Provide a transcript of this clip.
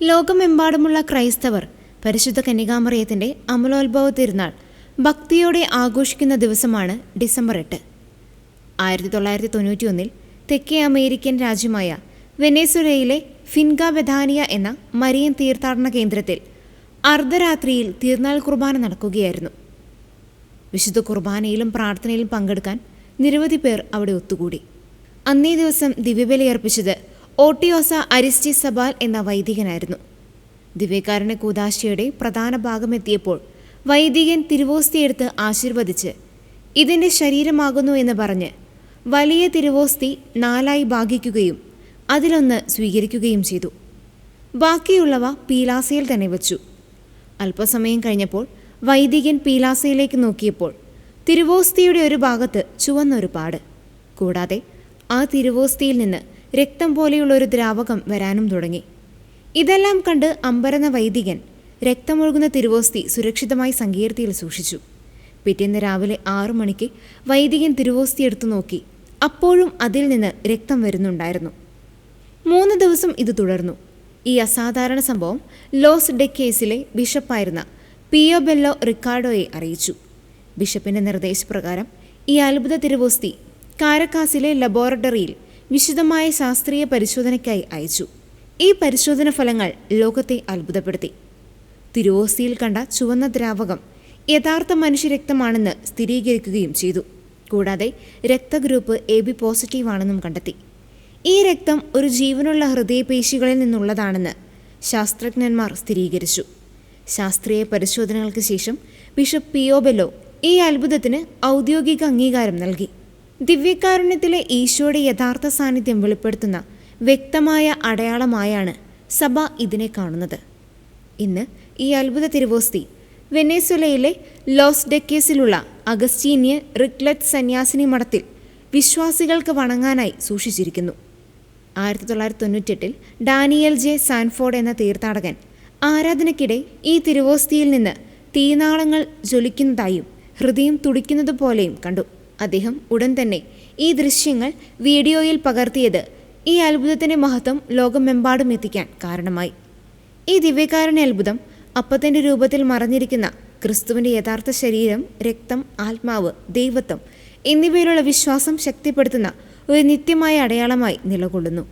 ലോകമെമ്പാടുമുള്ള ക്രൈസ്തവർ പരിശുദ്ധ കന്യകാമറിയത്തിൻ്റെ അമലോത്ഭവ തിരുനാൾ ഭക്തിയോടെ ആഘോഷിക്കുന്ന ദിവസമാണ് ഡിസംബർ 8. 1991 തെക്കേ അമേരിക്കൻ രാജ്യമായ വെനസ്വേലയിലെ ഫിൻഗ ബെഥാനിയ എന്ന മരിയൻ തീർത്ഥാടന കേന്ദ്രത്തിൽ അർദ്ധരാത്രിയിൽ തിരുനാൾ കുർബാന നടക്കുകയായിരുന്നു. വിശുദ്ധ കുർബാനയിലും പ്രാർത്ഥനയിലും പങ്കെടുക്കാൻ നിരവധി പേർ അവിടെ ഒത്തുകൂടി. അന്നേ ദിവസം ദിവ്യബലിയർപ്പിച്ചത് ഓട്ടിയോസ അരിസ്റ്റിസബാൽ എന്ന വൈദികനായിരുന്നു. ദിവ്യകാരുണ്യ കൂദാശയുടെ പ്രധാന ഭാഗമെത്തിയപ്പോൾ വൈദികൻ തിരുവോസ്തിയെടുത്ത് ആശീർവദിച്ച് ഇതിൻ്റെ ശരീരമാകുന്നു എന്ന് പറഞ്ഞ് വലിയ തിരുവോസ്തി 4 ഭാഗിക്കുകയും അതിലൊന്ന് സ്വീകരിക്കുകയും ചെയ്തു. ബാക്കിയുള്ളവ പീലാസയിൽ തന്നെ വച്ചു. അല്പസമയം കഴിഞ്ഞപ്പോൾ വൈദികൻ പീലാസയിലേക്ക് നോക്കിയപ്പോൾ തിരുവോസ്തിയുടെ ഒരു ഭാഗത്ത് ചുവന്നൊരു പാട്, കൂടാതെ ആ തിരുവോസ്തിയിൽ നിന്ന് രക്തം പോലെയുള്ള ഒരു ദ്രാവകം വരാനും തുടങ്ങി. ഇതെല്ലാം കണ്ട് അമ്പരന്ന വൈദികൻ രക്തമൊഴുകുന്ന തിരുവോസ്തി സുരക്ഷിതമായി സങ്കീർത്തിയിൽ സൂക്ഷിച്ചു. പിറ്റേന്ന് രാവിലെ 6 മണിക്ക് വൈദികൻ തിരുവോസ്തി എടുത്തു നോക്കി. അപ്പോഴും അതിൽ നിന്ന് രക്തം വരുന്നുണ്ടായിരുന്നു. 3 ദിവസം ഇത് തുടർന്നു. ഈ അസാധാരണ സംഭവം ലോസ് ഡെക്കേസിലെ ബിഷപ്പായിരുന്ന പിയോബെല്ലോ റിക്കാർഡോയെ അറിയിച്ചു. ബിഷപ്പിൻ്റെ നിർദ്ദേശപ്രകാരം ഈ അത്ഭുത തിരുവോസ്തി കാരക്കാസിലെ ലബോറട്ടറിയിൽ വിശദമായ ശാസ്ത്രീയ പരിശോധനയ്ക്കായി അയച്ചു. ഈ പരിശോധന ഫലങ്ങൾ ലോകത്തെ അത്ഭുതപ്പെടുത്തി. തിരുവോസ്തിയിൽ കണ്ട ചുവന്ന ദ്രാവകം യഥാർത്ഥ മനുഷ്യരക്തമാണെന്ന് സ്ഥിരീകരിക്കുകയും ചെയ്തു. കൂടാതെ രക്തഗ്രൂപ്പ് AB പോസിറ്റീവാണെന്നും കണ്ടെത്തി. ഈ രക്തം ഒരു ജീവനുള്ള ഹൃദയപേശികളിൽ നിന്നുള്ളതാണെന്ന് ശാസ്ത്രജ്ഞന്മാർ സ്ഥിരീകരിച്ചു. ശാസ്ത്രീയ പരിശോധനകൾക്ക് ശേഷം ബിഷപ്പ് പിയോബെല്ലോ ഈ അത്ഭുതത്തിന് ഔദ്യോഗിക അംഗീകാരം നൽകി. ദിവ്യകാരുണ്യത്തിലെ ഈശോയുടെ യഥാർത്ഥ സാന്നിധ്യം വെളിപ്പെടുത്തുന്ന വ്യക്തമായ അടയാളമായാണ് സഭ ഇതിനെ കാണുന്നത്. ഇന്ന് ഈ അത്ഭുത തിരുവോസ്തി വെനസ്വേലയിലെ ലോസ് ഡെക്കേസിലുള്ള അഗസ്റ്റീനിയൻ റിക്ലറ്റ് സന്യാസിനി മഠത്തിൽ വിശ്വാസികൾക്ക് വണങ്ങാനായി സൂക്ഷിച്ചിരിക്കുന്നു. 1998 ഡാനിയൽ ജെ സാൻഫോർഡ് എന്ന തീർത്ഥാടകൻ ആരാധനയ്ക്കിടെ ഈ തിരുവോസ്തിയിൽ നിന്ന് തീനാളങ്ങൾ ജ്വലിക്കുന്നതായും ഹൃദയം തുടിക്കുന്നത് പോലെയും കണ്ടു. അദ്ദേഹം ഉടൻ തന്നെ ഈ ദൃശ്യങ്ങൾ വീഡിയോയിൽ പകർത്തിയത് ഈ അത്ഭുതത്തിൻ്റെ മഹത്വം ലോകമെമ്പാടും എത്തിക്കാൻ കാരണമായി. ഈ ദിവ്യകാരുണ്യ അത്ഭുതം അപ്പത്തിൻ്റെ രൂപത്തിൽ മറഞ്ഞിരിക്കുന്ന ക്രിസ്തുവിൻ്റെ യഥാർത്ഥ ശരീരം, രക്തം, ആത്മാവ്, ദൈവത്വം എന്നിവയിലുള്ള വിശ്വാസം ശക്തിപ്പെടുത്തുന്ന ഒരു നിത്യമായ അടയാളമായി നിലകൊള്ളുന്നു.